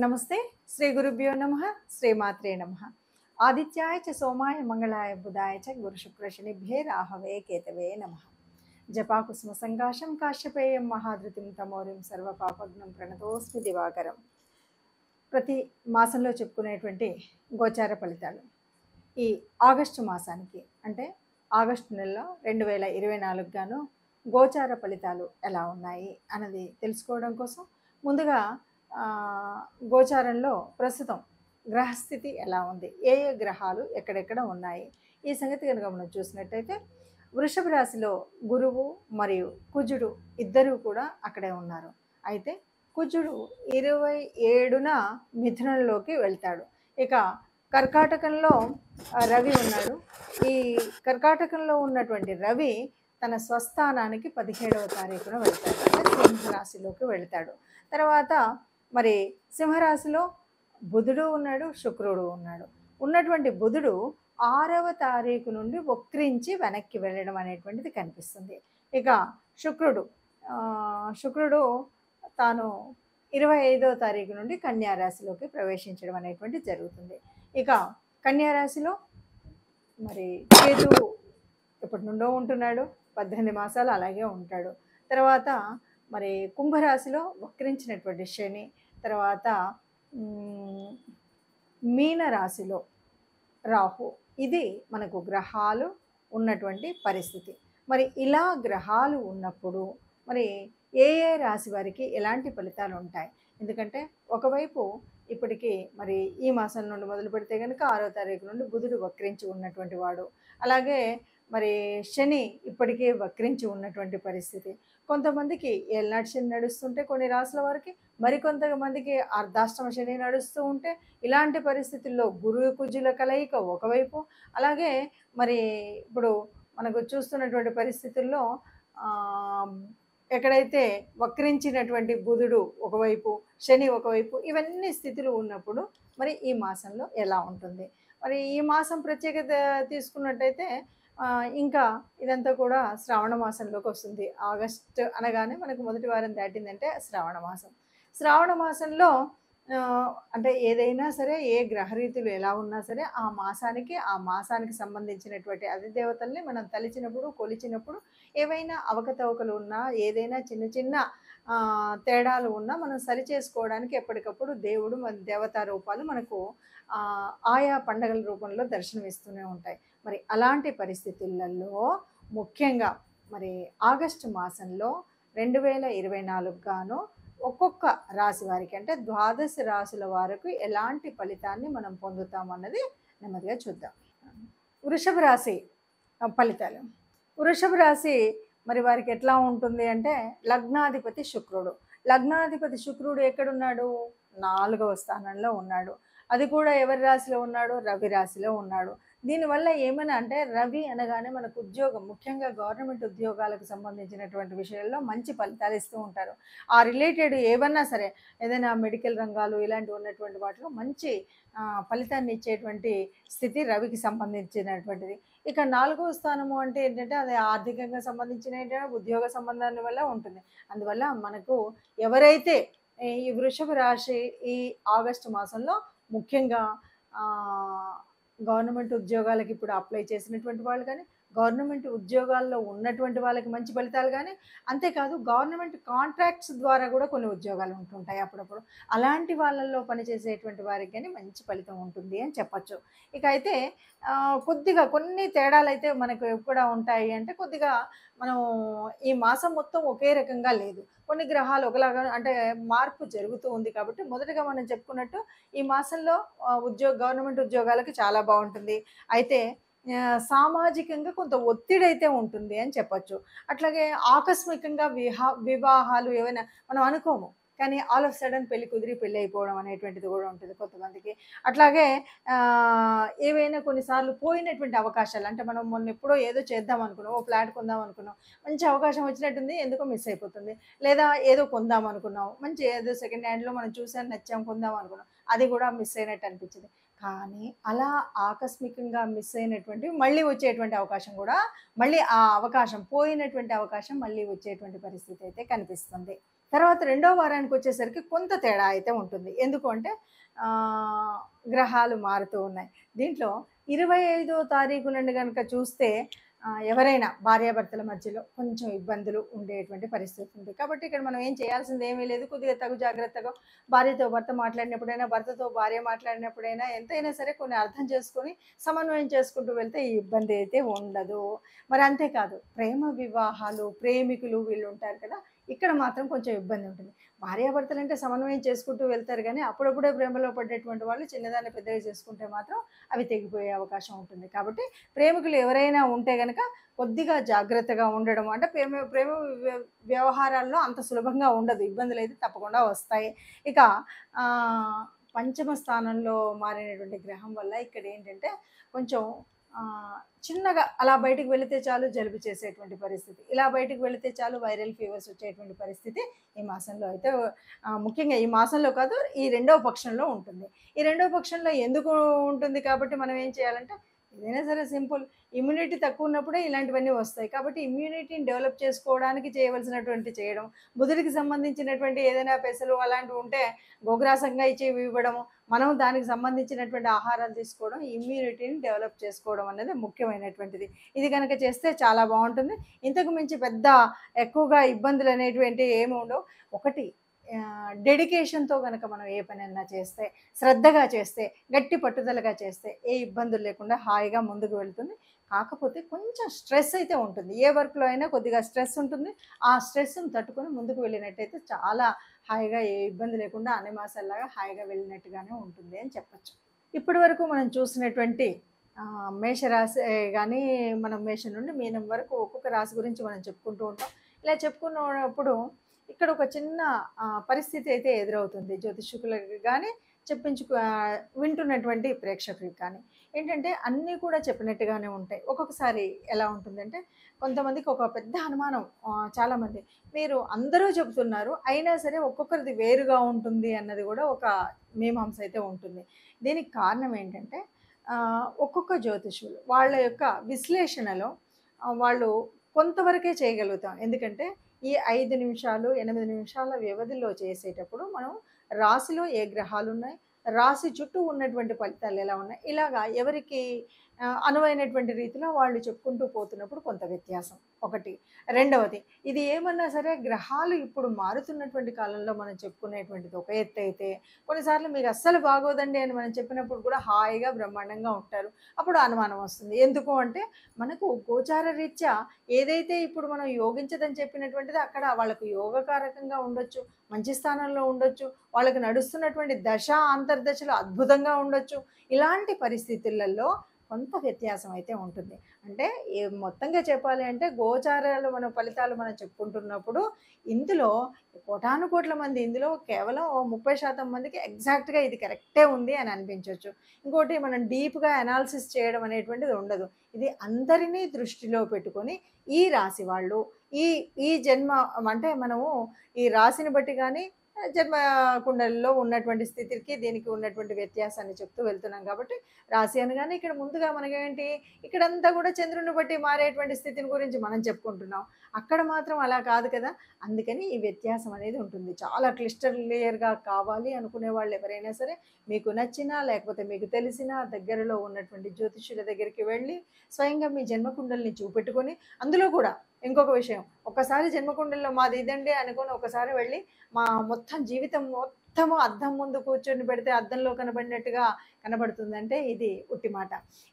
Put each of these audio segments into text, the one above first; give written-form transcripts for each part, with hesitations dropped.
నమస్తే. శ్రీ గురుభ్యో నమః. శ్రీమాత్రే నమః. ఆదిత్యాయ చ సోమాయ మంగళాయ బుధాయ చ గురు శుక్ర శనిభ్యే రాహవే కేతవే నమః. జపాకుసుమ సంకాశం కాశ్యపేయం మహాధృతిం తమోరిం సర్వపాపగ్నం ప్రణతోస్మి దివాకరం. ప్రతి మాసంలో చెప్పుకునేటువంటి గోచార ఫలితాలు ఈ ఆగస్టు మాసానికి అంటే ఆగస్టు నెలలో 2024 గాను గోచార ఫలితాలు ఎలా ఉన్నాయి అన్నది తెలుసుకోవడం కోసం ముందుగా గోచారంలో ప్రస్తుతం గ్రహస్థితి ఎలా ఉంది, ఏ ఏ గ్రహాలు ఎక్కడెక్కడ ఉన్నాయి, ఈ సంగతి కనుక మనం చూసినట్టయితే వృషభ రాశిలో గురువు మరియు కుజుడు ఇద్దరూ కూడా అక్కడే ఉన్నారు. అయితే కుజుడు 27న మిథునంలోకి వెళ్తాడు. ఇక కర్కాటకంలో రవి ఉన్నాడు. ఈ కర్కాటకంలో ఉన్నటువంటి రవి తన స్వస్థానానికి 17వ తారీఖున వెళ్తాడు, అంటే సింహరాశిలోకి వెళ్తాడు. తర్వాత మరి సింహరాశిలో బుధుడు ఉన్నాడు, శుక్రుడు ఉన్నాడు. ఉన్నటువంటి బుధుడు 6వ తారీఖు నుండి వక్రించి వెనక్కి వెళ్ళడం అనేటువంటిది కనిపిస్తుంది. ఇక శుక్రుడు తాను 25వ తారీఖు నుండి కన్యారాశిలోకి ప్రవేశించడం అనేటువంటిది జరుగుతుంది. ఇక కన్యారాశిలో మరి కేతువు ఎప్పటి నుండో ఉంటున్నాడు, 18 మాసాలు అలాగే ఉంటాడు. తర్వాత మరి కుంభరాశిలో వక్రించినటువంటి శని, తర్వాత మీనరాశిలో రాహు. ఇది మనకు గ్రహాలు ఉన్నటువంటి పరిస్థితి. మరి ఇలా గ్రహాలు ఉన్నప్పుడు మరి ఏ ఏ రాశి వారికి ఎలాంటి ఫలితాలు ఉంటాయి? ఎందుకంటే ఒకవైపు ఇప్పటికీ మరి ఈ మాసం నుండి మొదలు పెడితే కనుక 6వ తారీఖు నుండి బుధుడు వక్రించి ఉన్నటువంటి వాడు, అలాగే మరి శని ఇప్పటికే వక్రించి ఉన్నటువంటి పరిస్థితి. కొంతమందికి ఏళ్ళనాటి శని నడుస్తుంటే కొన్ని రాశుల వారికి, మరికొంతమందికి అర్ధాష్టమ శని నడుస్తూ ఉంటే, ఇలాంటి పరిస్థితుల్లో గురు కుజుల కలయిక ఒకవైపు, అలాగే మరి ఇప్పుడు మనకు చూస్తున్నటువంటి పరిస్థితుల్లో ఎక్కడైతే వక్రించినటువంటి బుధుడు ఒకవైపు, శని ఒకవైపు, ఇవన్నీ స్థితులు ఉన్నప్పుడు మరి ఈ మాసంలో ఎలా ఉంటుంది? మరి ఈ మాసం ప్రత్యేకత తీసుకున్నట్టయితే ఇంకా ఇదంతా కూడా శ్రావణ మాసంలోకి వస్తుంది. ఆగస్టు అనగానే మనకు మొదటి వారం దాటిందంటే శ్రావణ మాసం. శ్రావణ మాసంలో అంటే ఏదైనా సరే, ఏ గ్రహరీతులు ఎలా ఉన్నా సరే, ఆ మాసానికి సంబంధించినటువంటి అధిదేవతల్ని మనం తలిచినప్పుడు, కొలిచినప్పుడు ఏవైనా అవకతవకలు ఉన్నా, ఏదైనా చిన్న చిన్న తేడాలు ఉన్నా మనం సరి చేసుకోవడానికి ఎప్పటికప్పుడు దేవుడు మన దేవతా రూపాలు మనకు ఆయా పండగల రూపంలో దర్శనమిస్తూనే ఉంటాయి. మరి అలాంటి పరిస్థితులలో ముఖ్యంగా మరి ఆగస్టు మాసంలో 2024 గాను ఒక్కొక్క రాశి వారికి అంటే 12 రాశుల వారికి ఎలాంటి ఫలితాన్ని మనం పొందుతామన్నది నెమ్మదిగా చూద్దాం. వృషభ రాశి ఫలితాలు. వృషభ రాశి మరి వారికి ఎట్లా ఉంటుంది అంటే లగ్నాధిపతి శుక్రుడు ఎక్కడున్నాడు? 4వ స్థానంలో ఉన్నాడు. అది కూడా ఎవరి రాశిలో ఉన్నాడు? రవి రాశిలో ఉన్నాడు. దీనివల్ల ఏమైనా అంటే రవి అనగానే మనకు ఉద్యోగం, ముఖ్యంగా గవర్నమెంట్ ఉద్యోగాలకు సంబంధించినటువంటి విషయాల్లో మంచి ఫలితాలు ఇస్తూ ఉంటారు. ఆ రిలేటెడ్ ఏవన్నా సరే, ఏదైనా మెడికల్ రంగాలు ఇలాంటివి ఉన్నటువంటి వాటిలో మంచి ఫలితాన్ని ఇచ్చేటువంటి స్థితి రవికి సంబంధించినటువంటిది. ఇక 4వ స్థానము అంటే ఏంటంటే అది ఆర్థికంగా సంబంధించిన ఉద్యోగ సంబంధాన్ని వల్ల ఉంటుంది. అందువల్ల మనకు ఎవరైతే ఈ వృషభ రాశి ఈ ఆగస్టు మాసంలో ముఖ్యంగా గవర్నమెంట్ ఉద్యోగాలకి ఇప్పుడు అప్లై చేసినటువంటి వాళ్ళు కానీ, గవర్నమెంట్ ఉద్యోగాల్లో ఉన్నటువంటి వాళ్ళకి మంచి ఫలితాలు కానీ, అంతేకాదు గవర్నమెంట్ కాంట్రాక్ట్స్ ద్వారా కూడా కొన్ని ఉద్యోగాలు ఉంటుంటాయి అప్పుడప్పుడు. అలాంటి వాళ్ళల్లో పనిచేసేటువంటి వారికి కానీ మంచి ఫలితం ఉంటుంది అని చెప్పచ్చు. ఇక అయితే కొద్దిగా కొన్ని తేడాలు అయితే మనకు కూడా ఉంటాయి. అంటే కొద్దిగా మనం ఈ మాసం మొత్తం ఒకే రకంగా లేదు, కొన్ని గ్రహాలు ఒకలాగా అంటే మార్పు జరుగుతూ ఉంది. కాబట్టి మొదటగా మనం చెప్పుకున్నట్టు ఈ మాసంలో గవర్నమెంట్ ఉద్యోగాలకు చాలా బాగుంటుంది. అయితే సామాజికంగా కొంత ఒత్తిడి అయితే ఉంటుంది అని చెప్పచ్చు. అట్లాగే ఆకస్మికంగా వివాహాలు ఏవైనా మనం అనుకోము, కానీ ఆల్ ఆఫ్ సడన్ పెళ్లి కుదిరి పెళ్ళి అయిపోవడం అనేటువంటిది కూడా ఉంటుంది కొంతమందికి. అట్లాగే ఏవైనా కొన్నిసార్లు పోయినటువంటి అవకాశాలు, అంటే మనం మొన్న ఎప్పుడో ఏదో చేద్దాం అనుకున్నాం, ఓ ఫ్లాట్ కొందాం అనుకున్నాం, మంచి అవకాశం వచ్చినట్టుంది, ఎందుకో మిస్ అయిపోతుంది. లేదా ఏదో కొందాం అనుకున్నాం, మంచి ఏదో సెకండ్ హ్యాండ్లో మనం చూసాం, నచ్చాం, కొందాం అనుకున్నాం, అది కూడా మిస్ అయినట్టు అనిపించింది. కానీ అలా ఆకస్మికంగా మిస్ అయినటువంటి మళ్ళీ వచ్చేటువంటి అవకాశం కూడా, మళ్ళీ ఆ అవకాశం పోయినటువంటి అవకాశం మళ్ళీ వచ్చేటువంటి పరిస్థితి అయితే కనిపిస్తుంది. తర్వాత రెండో వారానికి వచ్చేసరికి కొంత తేడా అయితే ఉంటుంది. ఎందుకు అంటే గ్రహాలు మారుతూ ఉన్నాయి. దీంట్లో 25వ తారీఖు నుండి గనుక చూస్తే ఎవరైనా భార్యాభర్తల మధ్యలో కొంచెం ఇబ్బందులు ఉండేటువంటి పరిస్థితి ఉంది. కాబట్టి ఇక్కడ మనం ఏం చేయాల్సింది ఏమీ లేదు. కొద్దిగా తగు జాగ్రత్తగా భార్యతో భర్త మాట్లాడినప్పుడైనా, భర్తతో భార్య మాట్లాడినప్పుడైనా ఎంతైనా సరే కొన్ని అర్థం చేసుకొని సమన్వయం చేసుకుంటూ వెళ్తే ఈ ఇబ్బంది అయితే ఉండదు. మరి అంతేకాదు ప్రేమ వివాహాలు, ప్రేమికులు వీళ్ళు ఉంటారు కదా, ఇక్కడ మాత్రం కొంచెం ఇబ్బంది ఉంటుంది. భార్యాభర్తలు అంటే సమన్వయం చేసుకుంటూ వెళ్తారు, కానీ అప్పుడప్పుడే ప్రేమలో పడ్డటువంటి వాళ్ళు చిన్నదాన్ని పెద్దగా చేసుకుంటే మాత్రం అవి తెగిపోయే అవకాశం ఉంటుంది. కాబట్టి ప్రేమికులు ఎవరైనా ఉంటే కనుక కొద్దిగా జాగ్రత్తగా ఉండడం, అంటే ప్రేమ ప్రేమ వ్యవహారాల్లో అంత సులభంగా ఉండదు, ఇబ్బందులు అయితే తప్పకుండా వస్తాయి. ఇక పంచమ స్థానంలో మారినటువంటి గ్రహం వల్ల ఇక్కడ ఏంటంటే కొంచెం చిన్నగా అలా బయటికి వెళితే చాలు జలుబు చేసేటువంటి పరిస్థితి, ఇలా బయటికి వెళితే చాలు వైరల్ ఫీవర్స్ వచ్చేటువంటి పరిస్థితి ఈ మాసంలో అయితే ముఖ్యంగా ఈ మాసంలో కాదు, ఈ రెండవ పక్షంలో ఉంటుంది. ఈ రెండవ పక్షంలో ఎందుకు ఉంటుంది కాబట్టి మనం ఏం చేయాలంటే ఏదైనా సరే సింపుల్, ఇమ్యూనిటీ తక్కువ ఉన్నప్పుడే ఇలాంటివన్నీ వస్తాయి. కాబట్టి ఇమ్యూనిటీని డెవలప్ చేసుకోవడానికి చేయవలసినటువంటి చేయడం, బుధుడికి సంబంధించినటువంటి ఏదైనా పెసలు అలాంటివి ఉంటే గోగ్రాసంగా ఇచ్చి ఇవ్వడము, మనం దానికి సంబంధించినటువంటి ఆహారాలు తీసుకోవడం, ఇమ్యూనిటీని డెవలప్ చేసుకోవడం అనేది ముఖ్యమైనటువంటిది. ఇది కనుక చేస్తే చాలా బాగుంటుంది. ఇంతకు మించి పెద్ద ఎక్కువగా ఇబ్బందులు అనేటువంటి ఏమి ఉండవు. ఒకటి డెడికేషన్తో కనుక మనం ఏ పనైనా చేస్తే, శ్రద్ధగా చేస్తే, గట్టి పట్టుదలగా చేస్తే ఏ ఇబ్బందులు లేకుండా హాయిగా ముందుకు వెళ్తుంది. కాకపోతే కొంచెం స్ట్రెస్ అయితే ఉంటుంది, ఏ వర్క్లో అయినా కొద్దిగా స్ట్రెస్ ఉంటుంది. ఆ స్ట్రెస్ని తట్టుకొని ముందుకు వెళ్ళినట్టయితే చాలా హాయిగా ఏ ఇబ్బంది లేకుండా అన్ని మాసాల్లాగా హాయిగా వెళ్ళినట్టుగానే ఉంటుంది అని చెప్పచ్చు. ఇప్పటి వరకు మనం చూసినటువంటి మేషరాశి కానీ మనం మేషం నుండి మీనం వరకు ఒక్కొక్క రాశి గురించి మనం చెప్పుకుంటూ ఉంటాం. ఇలా చెప్పుకున్నప్పుడు ఇక్కడ ఒక చిన్న పరిస్థితి అయితే ఎదురవుతుంది జ్యోతిష్కులకు కానీ వింటున్నటువంటి ప్రేక్షకులకు కానీ. ఏంటంటే అన్నీ కూడా చెప్పినట్టుగానే ఉంటాయి. ఒక్కొక్కసారి ఎలా ఉంటుందంటే కొంతమందికి ఒక పెద్ద అనుమానం, చాలామంది మీరు అందరూ చెబుతున్నారు అయినా సరే ఒక్కొక్కరిది వేరుగా ఉంటుంది అన్నది కూడా ఒక మీమాంస అయితే ఉంటుంది. దీనికి కారణం ఏంటంటే ఒక్కొక్క జ్యోతిష్యులు వాళ్ళ యొక్క విశ్లేషణలో వాళ్ళు కొంతవరకే చేయగలుగుతాం. ఎందుకంటే ఈ 5 నిమిషాలు 8 నిమిషాల వ్యవధిలో చేసేటప్పుడు మనం రాశిలో ఏ గ్రహాలు ఉన్నాయి, రాశి చుట్టూ ఉన్నటువంటి ఫలితాలు ఎలా ఉన్నాయి, ఇలాగా ఎవరికి అనువైనటువంటి రీతిలో వాళ్ళు చెప్పుకుంటూ పోతున్నప్పుడు కొంత వ్యత్యాసం ఒకటి. రెండవది, ఇది ఏమన్నా సరే గ్రహాలు ఇప్పుడు మారుతున్నటువంటి కాలంలో మనం చెప్పుకునేటువంటిది ఒక ఎత్తు అయితే, కొన్నిసార్లు మీకు అస్సలు బాగోదండి అని మనం చెప్పినప్పుడు కూడా హాయిగా బ్రహ్మాండంగా ఉంటారు. అప్పుడు అనుమానం వస్తుంది. ఎందుకు అంటే మనకు గోచార రీత్యా ఏదైతే ఇప్పుడు మనం యోగించదని చెప్పినటువంటిది అక్కడ వాళ్ళకు యోగకారకంగా ఉండొచ్చు, మంచి స్థానంలో ఉండొచ్చు, వాళ్ళకి నడుస్తున్నటువంటి దశ అంతర్దశలు అద్భుతంగా ఉండొచ్చు. ఇలాంటి పరిస్థితులలో కొంత వ్యత్యాసం అయితే ఉంటుంది. అంటే మొత్తంగా చెప్పాలి అంటే గోచారాలు మన ఫలితాలు మనం చెప్పుకుంటున్నప్పుడు ఇందులో కోటాను కోట్ల మంది, ఇందులో కేవలం 30% మందికి ఎగ్జాక్ట్గా ఇది కరెక్టే ఉంది అని అనిపించవచ్చు. ఇంకోటి మనం డీప్గా అనాలిసిస్ చేయడం అనేటువంటిది ఉండదు. ఇది అందరినీ దృష్టిలో పెట్టుకొని ఈ రాశి వాళ్ళు ఈ జన్మ అంటే మనము ఈ రాశిని బట్టి కానీ జన్మ కుండలిలో ఉన్నటువంటి స్థితికి దీనికి ఉన్నటువంటి వ్యత్యాసాన్ని చెప్తూ వెళ్తున్నాం. కాబట్టి రాశి అనగానే ఇక్కడ ముందుగా మనకేంటి, ఇక్కడంతా కూడా చంద్రుని బట్టి మారేటువంటి స్థితిని గురించి మనం చెప్పుకుంటున్నాం. అక్కడ మాత్రం అలా కాదు కదా. అందుకని ఈ వ్యత్యాసం అనేది ఉంటుంది. చాలా క్లియర్గా కావాలి అనుకునే వాళ్ళు ఎవరైనా సరే మీకు నచ్చినా లేకపోతే మీకు తెలిసినా దగ్గరలో ఉన్నటువంటి జ్యోతిష్యుల దగ్గరికి వెళ్ళి స్వయంగా మీ జన్మకుండలిని చూపెట్టుకొని, అందులో కూడా ఇంకొక విషయం, ఒక్కసారి జన్మకుండలిలో మాది ఇదండి అనుకొని ఒకసారి వెళ్ళి మా మొత్తం జీవితం మొత్తము అద్దం ముందు కూర్చొని పెడితే అద్దంలో కనబడినట్టుగా కనబడుతుందంటే ఇది ఉట్టి మాట.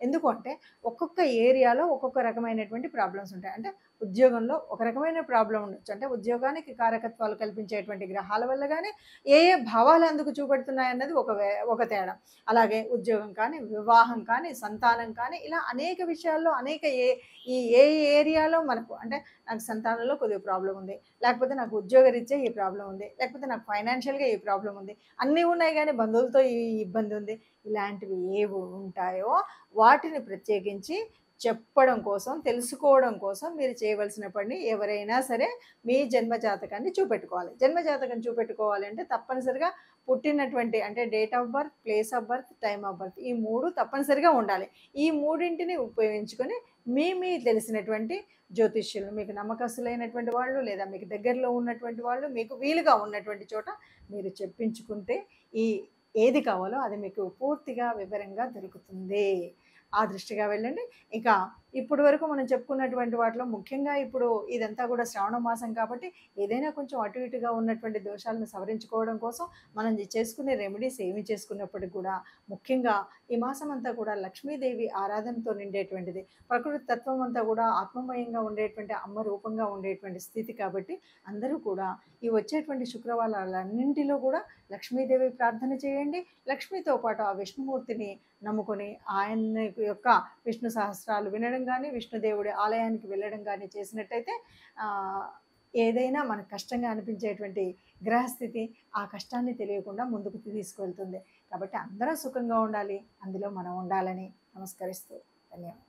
ఎందుకు అంటే ఒక్కొక్క ఏరియాలో ఒక్కొక్క రకమైనటువంటి ప్రాబ్లమ్స్ ఉంటాయి. అంటే ఉద్యోగంలో ఒక రకమైన ప్రాబ్లం ఉండొచ్చు, అంటే ఉద్యోగానికి కారకత్వాలు కల్పించేటువంటి గ్రహాల వల్ల కానీ ఏ భావాలు అందుకు చూపెడుతున్నాయి అన్నది ఒక తేడా. అలాగే ఉద్యోగం కానీ, వివాహం కానీ, సంతానం కానీ, ఇలా అనేక విషయాల్లో అనేక ఏ ఏరియాలో మనకు, అంటే నాకు సంతానంలో కొద్దిగా ప్రాబ్లం ఉంది, లేకపోతే నాకు ఉద్యోగరీత్యా ఈ ప్రాబ్లం ఉంది, లేకపోతే నాకు ఫైనాన్షియల్గా ఈ ప్రాబ్లం ఉంది, అన్నీ ఉన్నాయి కానీ బంధువులతో ఈ ఇబ్బంది ఉంది, ఇలాంటివి ఏవి ఉంటాయో వాటిని ప్రత్యేకించి చెప్పడం కోసం, తెలుసుకోవడం కోసం మీరు చేయవలసిన పని ఎవరైనా సరే మీ జన్మజాతకాన్ని చూపెట్టుకోవాలి. జన్మజాతకం చూపెట్టుకోవాలి అంటే తప్పనిసరిగా పుట్టినటువంటి అంటే date of birth, place of birth, time of birth ఈ 3 తప్పనిసరిగా ఉండాలి. ఈ మూడింటిని ఉపయోగించుకొని మీ తెలిసినటువంటి జ్యోతిష్యులు, మీకు నమ్మకస్తులైనటువంటి వాళ్ళు లేదా మీకు దగ్గరలో ఉన్నటువంటి వాళ్ళు, మీకు వీలుగా ఉన్నటువంటి చోట మీరు చెప్పించుకుంటే ఈ ఏది కావాలో అది మీకు పూర్తిగా వివరంగా దొరుకుతుంది. ఆ దృష్టిగా వెళ్ళండి. ఇక ఇప్పటి వరకు మనం చెప్పుకున్నటువంటి వాటిలో ముఖ్యంగా ఇప్పుడు ఇదంతా కూడా శ్రావణ మాసం కాబట్టి ఏదైనా కొంచెం అటు ఇటుగా ఉన్నటువంటి దోషాలను సవరించుకోవడం కోసం మనం చేసుకునే రెమెడీస్ ఏమి చేసుకున్నప్పటికి కూడా ముఖ్యంగా ఈ మాసం అంతా కూడా లక్ష్మీదేవి ఆరాధనతో నిండేటువంటిది. ప్రకృతి తత్వం అంతా కూడా ఆత్మమయంగా ఉండేటువంటి అమ్మ రూపంగా ఉండేటువంటి స్థితి కాబట్టి అందరూ కూడా ఈ వచ్చేటువంటి శుక్రవారాలన్నింటిలో కూడా లక్ష్మీదేవి ప్రార్థన చేయండి. లక్ష్మితో పాటు ఆ విష్ణుమూర్తిని నమ్ముకొని ఆయన యొక్క విష్ణు సహస్రాలు వినడం కానీ, విష్ణుదేవుడి ఆలయానికి వెళ్ళడం కానీ చేసినట్టయితే ఏదైనా మనకు కష్టంగా అనిపించేటువంటి గ్రహస్థితి ఆ కష్టాన్ని తెలియకుండా ముందుకు తీసుకువెళ్తుంది. కాబట్టి అందరూ సుఖంగా ఉండాలి, అందులో మనం ఉండాలని నమస్కరిస్తూ ధన్యవాదాలు.